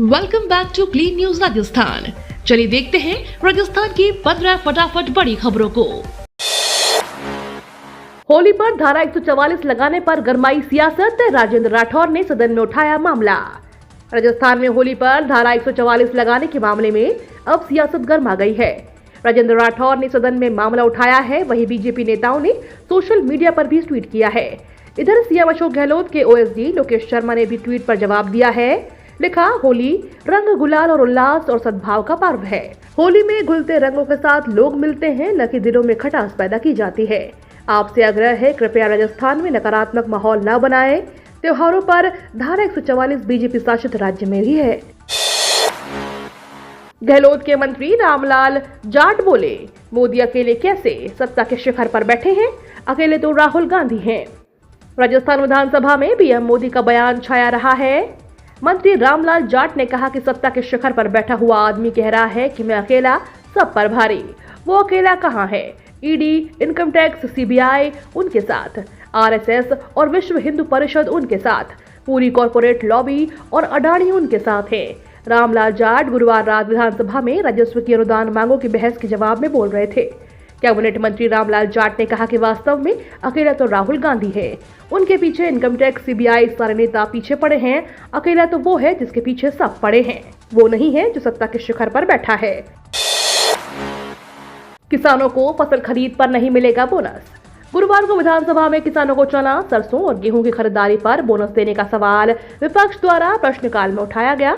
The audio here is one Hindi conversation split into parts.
Welcome back to clean news Rajasthan. चलिए देखते हैं राजस्थान की 15 फटाफट बड़ी खबरों को। होली पर धारा 144 लगाने पर गरमाई सियासत, राजेंद्र राठौर ने सदन में उठाया मामला। राजस्थान में होली पर धारा 144 लगाने के मामले में अब सियासत गर्मा गई है। राजेंद्र राठौर ने सदन में मामला उठाया है, वहीं बीजेपी नेताओं ने सोशल मीडिया पर भी ट्वीट किया है। इधर सीएम अशोक गहलोत के ओएसडी लोकेश शर्मा ने भी ट्वीट पर जवाब दिया है। लिखा, होली रंग, गुलाल और उल्लास और सद्भाव का पर्व है। होली में घुलते रंगों के साथ लोग मिलते हैं, न कि दिलों में खटास पैदा की जाती है। आपसे आग्रह है, कृपया राजस्थान में नकारात्मक माहौल न बनाएं। त्योहारों पर धारा 144 बीजेपी शासित राज्य में भी है। गहलोत के मंत्री रामलाल जाट बोले, मोदी अकेले कैसे सत्ता के शिखर पर बैठे हैं, अकेले तो राहुल गांधी हैं। राजस्थान विधानसभा में पीएम मोदी का बयान छाया रहा है। मंत्री रामलाल जाट ने कहा कि सत्ता के शिखर पर बैठा हुआ आदमी कह रहा है कि मैं अकेला, सब पर भारी। वो अकेला कहाँ है? ईडी, इनकम टैक्स, सीबीआई उनके साथ, आरएसएस और विश्व हिंदू परिषद उनके साथ, पूरी कॉर्पोरेट लॉबी और अडानी उनके साथ है। रामलाल जाट गुरुवार रात विधानसभा में राजस्व की अनुदान मांगों की बहस के जवाब में बोल रहे थे। कैबिनेट मंत्री रामलाल जाट ने कहा कि वास्तव में अकेला तो राहुल गांधी है, उनके पीछे इनकम टैक्स, सीबीआई सारे नेता पीछे पड़े हैं। अकेला तो वो है जिसके पीछे सब पड़े हैं, वो नहीं है जो सत्ता के शिखर पर बैठा है। किसानों को फसल खरीद पर नहीं मिलेगा बोनस। गुरुवार को विधानसभा में किसानों को चना, सरसों और गेहूं की खरीदारी पर बोनस देने का सवाल विपक्ष द्वारा प्रश्नकाल में उठाया गया।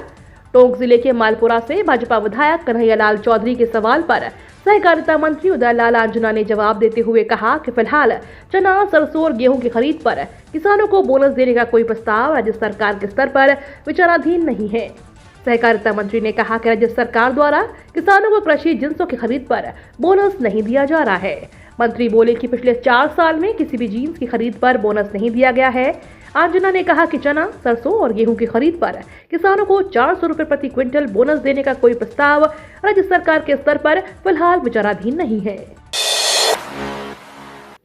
टोंक जिले के मालपुरा से भाजपा विधायक कन्हैयालाल चौधरी के सवाल पर सहकारिता मंत्री उदयलाल आंजना ने जवाब देते हुए कहा कि फिलहाल चना, सरसों और गेहूं की खरीद पर किसानों को बोनस देने का कोई प्रस्ताव राज्य सरकार के स्तर पर विचाराधीन नहीं है। सहकारिता मंत्री ने कहा कि राज्य सरकार द्वारा किसानों को कृषि जिंसों की खरीद पर बोनस नहीं दिया जा रहा है। मंत्री बोले कि पिछले 4 साल में किसी भी जींस की खरीद पर बोनस नहीं दिया गया है। आंजना ने कहा कि चना, सरसों और गेहूं की खरीद पर किसानों को 400 रुपए प्रति क्विंटल बोनस देने का कोई प्रस्ताव राज्य सरकार के स्तर पर फिलहाल विचाराधीन नहीं है।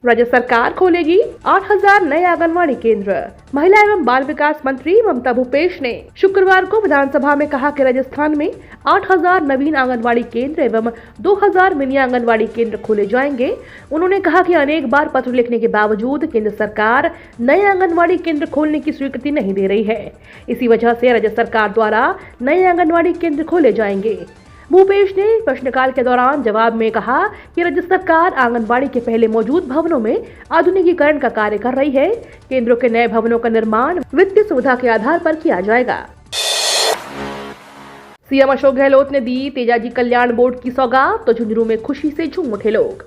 राज्य सरकार खोलेगी 8000 नए आंगनवाड़ी केंद्र। महिला एवं बाल विकास मंत्री ममता भूपेश ने शुक्रवार को विधानसभा में कहा कि राजस्थान में 8000 नवीन आंगनवाड़ी केंद्र एवं 2000 मिनी आंगनवाड़ी केंद्र खोले जाएंगे। उन्होंने कहा कि अनेक बार पत्र लिखने के बावजूद केंद्र सरकार नए आंगनवाड़ी केंद्र खोलने की स्वीकृति नहीं दे रही है। इसी वजह से राज्य सरकार द्वारा नए आंगनवाड़ी केंद्र खोले जाएंगे। भूपेश ने प्रश्नकाल के दौरान जवाब में कहा कि राज्य सरकार आंगनबाड़ी के पहले मौजूद भवनों में आधुनिकीकरण का कार्य कर रही है। केंद्रों के नए भवनों का निर्माण वित्तीय सुविधा के आधार पर किया जाएगा। सीएम अशोक गहलोत ने दी तेजाजी कल्याण बोर्ड की सौगात, तो झुंझुनू में खुशी से झूम उठे लोग।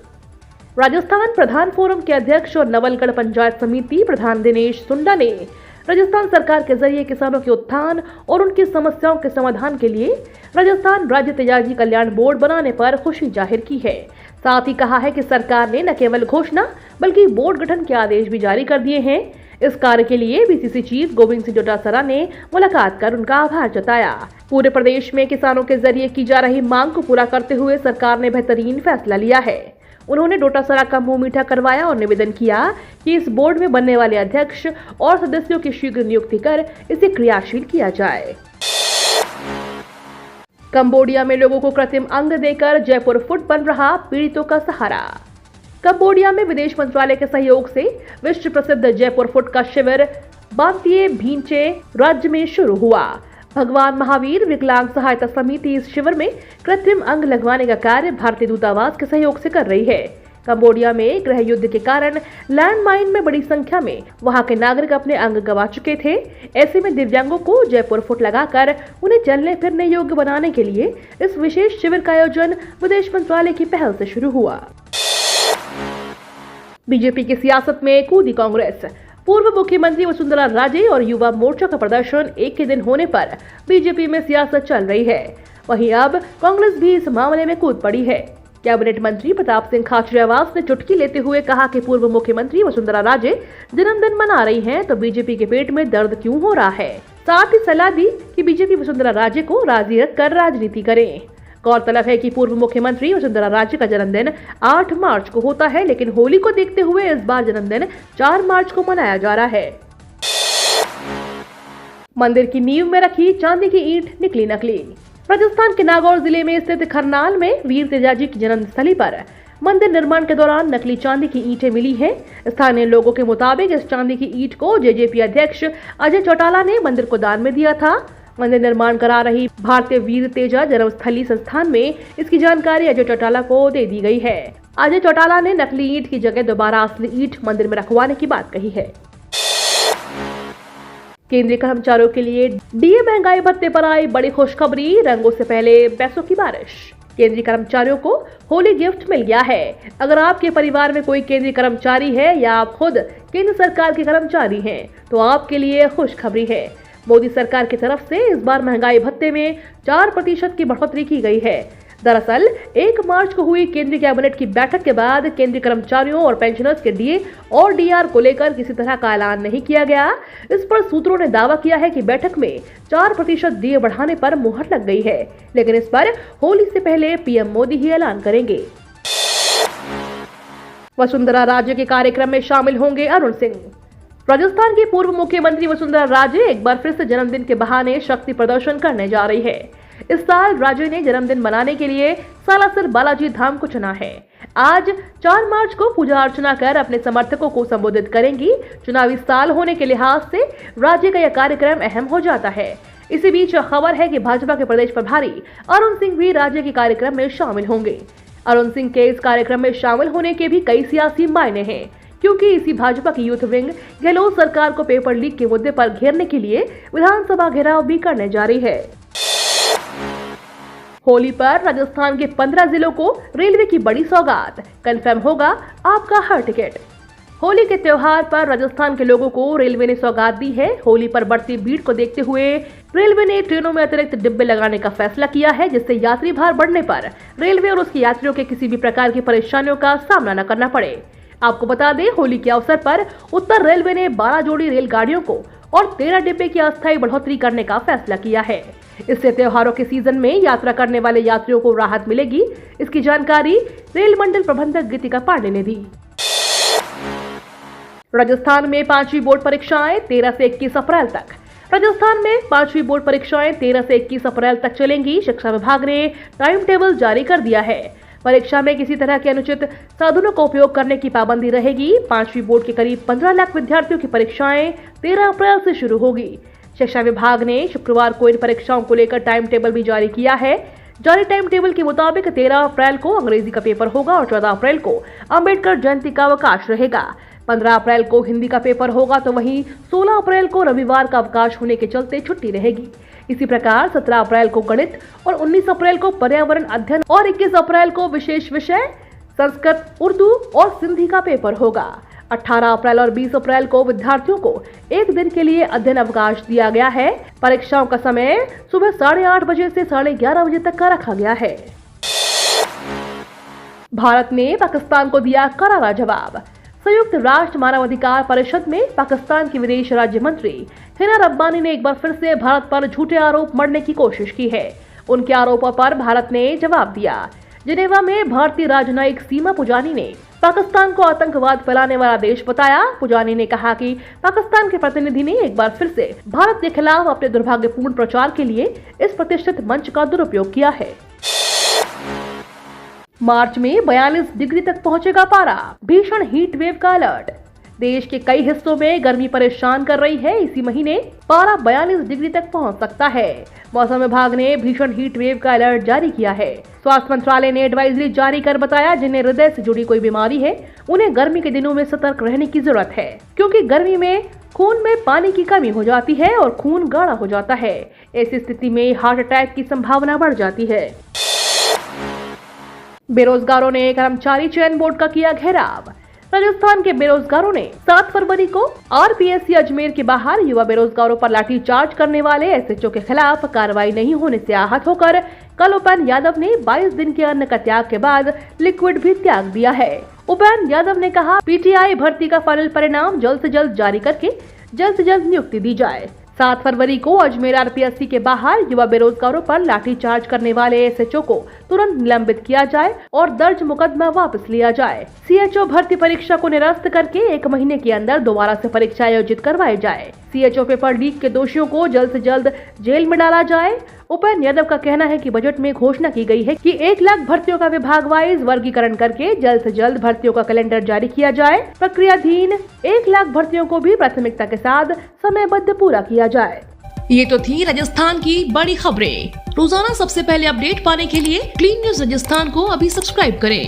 राजस्थान प्रधान फोरम के अध्यक्ष और नवलगढ़ पंचायत समिति प्रधान दिनेश सुंडा ने राजस्थान सरकार के जरिए किसानों के उत्थान और उनकी समस्याओं के समाधान के लिए राजस्थान राज्य तेजाजी कल्याण बोर्ड बनाने पर खुशी जाहिर की है। साथ ही कहा है कि सरकार ने न केवल घोषणा बल्कि बोर्ड गठन के आदेश भी जारी कर दिए हैं। इस कार्य के लिए बीसीसी चीफ गोविंद सिंह डोटासरा ने मुलाकात कर उनका आभार जताया। पूरे प्रदेश में किसानों के जरिए की जा रही मांग को पूरा करते हुए सरकार ने बेहतरीन फैसला लिया है। उन्होंने डोटासरा का मुंह मीठा करवाया और निवेदन किया कि इस बोर्ड में बनने वाले अध्यक्ष और सदस्यों की शीघ्र नियुक्ति कर इसे क्रियाशील किया जाए। कंबोडिया में लोगों को कृत्रिम अंग देकर जयपुर फुट बन रहा पीड़ितों का सहारा। कंबोडिया में विदेश मंत्रालय के सहयोग से विश्व प्रसिद्ध जयपुर फुट का शिविर बांतिये भींचे राज्य में शुरू हुआ। भगवान महावीर विकलांग सहायता समिति इस शिविर में कृत्रिम अंग लगवाने का कार्य भारतीय दूतावास के सहयोग से कर रही है। कंबोडिया में गृह युद्ध के कारण लैंडमाइन में बड़ी संख्या में वहां के नागरिक अपने अंग गंवा चुके थे। ऐसे में दिव्यांगों को जयपुर फुट लगाकर उन्हें चलने फिरने योग्य बनाने के लिए इस विशेष शिविर का आयोजन विदेश मंत्रालय की पहल से शुरू हुआ। बीजेपी की सियासत में कूदी कांग्रेस। पूर्व मुख्यमंत्री वसुंधरा राजे और युवा मोर्चा का प्रदर्शन एक के दिन होने पर बीजेपी में सियासत चल रही है। वहीं अब कांग्रेस भी इस मामले में कूद पड़ी है। कैबिनेट मंत्री प्रताप सिंह खाचरियावास ने चुटकी लेते हुए कहा कि पूर्व मुख्यमंत्री वसुंधरा राजे जन्मदिन मना रही हैं, तो बीजेपी के पेट में दर्द क्यों हो रहा है। साथ ही सलाह दी कि बीजेपी वसुंधरा राजे को राजी रखकर राजनीति करे। गौरतलब है कि पूर्व मुख्यमंत्री वसुंधरा राजे का जन्मदिन 8 मार्च को होता है, लेकिन होली को देखते हुए इस बार जन्मदिन 4 मार्च को मनाया जा रहा है। मंदिर की नींव में रखी चांदी की ईंट निकली नकली। राजस्थान के नागौर जिले में स्थित खरनाल में वीर तेजाजी की जन्मस्थली पर मंदिर निर्माण के दौरान नकली चांदी की ईंटें मिली हैं। स्थानीय लोगों के मुताबिक इस चांदी की ईंट को जेजेपी अध्यक्ष अजय चौटाला ने मंदिर को दान में दिया था। मंदिर निर्माण करा रही भारतीय वीर तेजा जन्मस्थली संस्थान में इसकी जानकारी अजय चौटाला को दे दी गई है। अजय चौटाला ने नकली ईंट की जगह दोबारा असली ईंट मंदिर में रखवाने की बात कही है। केंद्रीय कर्मचारियों के लिए डीए महंगाई भत्ते पर आई बड़ी खुशखबरी, रंगों से पहले पैसों की बारिश। केंद्रीय कर्मचारियों को होली गिफ्ट मिल गया है। अगर आपके परिवार में कोई केंद्रीय कर्मचारी है या आप खुद केंद्र सरकार के कर्मचारी हैं, तो आपके लिए खुशखबरी है। मोदी सरकार की तरफ से इस बार महंगाई भत्ते में 4% की बढ़ोतरी की गई है। दरअसल 1 मार्च को हुई केंद्रीय कैबिनेट की बैठक के बाद केंद्रीय कर्मचारियों और पेंशनर्स के डीए और डीआर को लेकर किसी तरह का ऐलान नहीं किया गया। इस पर सूत्रों ने दावा किया है कि बैठक में 4% डीए बढ़ाने पर मुहर लग गई है, लेकिन इस पर होली से पहले पीएम मोदी ही ऐलान करेंगे। वसुंधरा राजे के कार्यक्रम में शामिल होंगे अरुण सिंह। राजस्थान की पूर्व मुख्यमंत्री वसुंधरा राजे एक बार फिर से जन्मदिन के बहाने शक्ति प्रदर्शन करने जा रही है। इस साल राजे ने जन्मदिन मनाने के लिए सालासर बालाजी धाम को चुना है। आज 4 मार्च को पूजा अर्चना कर अपने समर्थकों को संबोधित करेंगी। चुनावी साल होने के लिहाज से राजे का यह कार्यक्रम अहम हो जाता है। इसी बीच खबर है कि भाजपा के प्रदेश प्रभारी अरुण सिंह भी राजे के कार्यक्रम में शामिल होंगे। अरुण सिंह के इस कार्यक्रम में शामिल होने के भी कई सियासी मायने हैं, क्योंकि इसी भाजपा की यूथ विंग गहलोत सरकार को पेपर लीक के मुद्दे पर घेरने के लिए विधानसभा घेराव भी करने जा रही है। होली पर राजस्थान के 15 जिलों को रेलवे की बड़ी सौगात, कंफर्म होगा आपका हर टिकट। होली के त्योहार पर राजस्थान के लोगों को रेलवे ने सौगात दी है। होली पर बढ़ती भीड़ को देखते हुए रेलवे ने ट्रेनों में अतिरिक्त डिब्बे लगाने का फैसला किया है, जिससे यात्री भार बढ़ने पर रेलवे और उसके यात्रियों के किसी भी प्रकार की परेशानियों का सामना न करना पड़े। आपको बता दें, होली के अवसर पर उत्तर रेलवे ने 12 जोड़ी रेलगाड़ियों को और 13 डिब्बे की अस्थायी बढ़ोतरी करने का फैसला किया है। इससे त्योहारों के सीजन में यात्रा करने वाले यात्रियों को राहत मिलेगी। इसकी जानकारी रेल मंडल प्रबंधक गीतिका पांडे ने दी। राजस्थान में 5वीं बोर्ड परीक्षाएं 13 से 21 अप्रैल तक। राजस्थान में 5वीं बोर्ड परीक्षाएं 13 से 21 अप्रैल तक चलेंगी। शिक्षा विभाग ने टाइम टेबल जारी कर दिया है। परीक्षा में किसी तरह के अनुचित साधनों का उपयोग करने की पाबंदी रहेगी। 5वीं बोर्ड के करीब 15 लाख विद्यार्थियों की परीक्षाएं 13 अप्रैल से शुरू होगी। शिक्षा विभाग ने शुक्रवार को इन परीक्षाओं को लेकर टाइम टेबल भी जारी किया है। जारी टाइम टेबल के मुताबिक 13 अप्रैल को अंग्रेजी का पेपर होगा और 14 अप्रैल को अंबेडकर जयंती का अवकाश रहेगा। 15 अप्रैल को हिंदी का पेपर होगा, तो वहीं 16 अप्रैल को रविवार का अवकाश होने के चलते छुट्टी रहेगी। इसी प्रकार 17 अप्रैल को गणित और 19 अप्रैल को पर्यावरण अध्ययन और 21 अप्रैल को विशेष विषय संस्कृत, उर्दू और सिंधी का पेपर होगा। 18 अप्रैल और 20 अप्रैल को विद्यार्थियों को एक दिन के लिए अध्ययन अवकाश दिया गया है। परीक्षाओं का समय सुबह 8:30 बजे से 11:30 बजे तक का रखा गया है। भारत ने पाकिस्तान को दिया करारा जवाब। संयुक्त राष्ट्र मानवाधिकार परिषद में पाकिस्तान की विदेश राज्य मंत्री हिना रब्बानी ने एक बार फिर से भारत पर झूठे आरोप मढ़ने की कोशिश की है। उनके आरोपों पर भारत ने जवाब दिया। जिनेवा में भारतीय राजनयिक सीमा पुजानी ने पाकिस्तान को आतंकवाद फैलाने वाला देश बताया। पुजानी ने कहा कि पाकिस्तान के प्रतिनिधि ने एक बार फिर से भारत के खिलाफ अपने दुर्भाग्यपूर्ण प्रचार के लिए इस प्रतिष्ठित मंच का दुरुपयोग किया है। मार्च में 42 डिग्री तक पहुंचेगा पारा, भीषण हीट वेव का अलर्ट। देश के कई हिस्सों में गर्मी परेशान कर रही है। इसी महीने पारा 42 डिग्री तक पहुंच सकता है। मौसम विभाग ने भीषण हीट वेव का अलर्ट जारी किया है। स्वास्थ्य मंत्रालय ने एडवाइजरी जारी कर बताया, जिन्हें हृदय से जुड़ी कोई बीमारी है उन्हें गर्मी के दिनों में सतर्क रहने की जरूरत है, क्योंकि गर्मी में खून में पानी की कमी हो जाती है और खून गाढ़ा हो जाता है। ऐसी स्थिति में हार्ट अटैक की संभावना बढ़ जाती है। बेरोजगारों ने कर्मचारी चयन बोर्ड का किया घेराव। राजस्थान के बेरोजगारों ने 7 फरवरी को आरपीएससी अजमेर के बाहर युवा बेरोजगारों पर लाठीचार्ज करने वाले एसएचओ के खिलाफ कार्रवाई नहीं होने से आहत होकर कल उपेंद्र यादव ने 22 दिन के अन्न का त्याग के बाद लिक्विड भी त्याग दिया है। उपेंद्र यादव ने कहा, पीटीआई भर्ती का फाइनल परिणाम जल्द से जल्द जारी करके जल्द से जल्द नियुक्ति दी जाए। 7 फरवरी को अजमेर आरपीएससी के बाहर युवा बेरोजगारों पर लाठीचार्ज करने वाले एसएचओ को तुरंत निलंबित किया जाए और दर्ज मुकदमा वापस लिया जाए। CHO भर्ती परीक्षा को निरस्त करके 1 महीने के अंदर दोबारा से परीक्षा आयोजित करवाई जाए। CHO पेपर लीक के दोषियों को जल्द से जल्द जेल में डाला जाए। उपेंद्र यादव का कहना है कि बजट में घोषणा की गई है कि 1 लाख भर्तियों का विभाग वाइज वर्गीकरण करके जल्द से जल्द भर्तियों का कैलेंडर जारी किया जाए। प्रक्रियाधीन 1 लाख भर्तियों को भी प्राथमिकता के साथ समयबद्ध पूरा किया जाए। ये तो थी राजस्थान की बड़ी खबरें। रोजाना सबसे पहले अपडेट पाने के लिए क्लीन न्यूज राजस्थान को अभी सब्सक्राइब करें।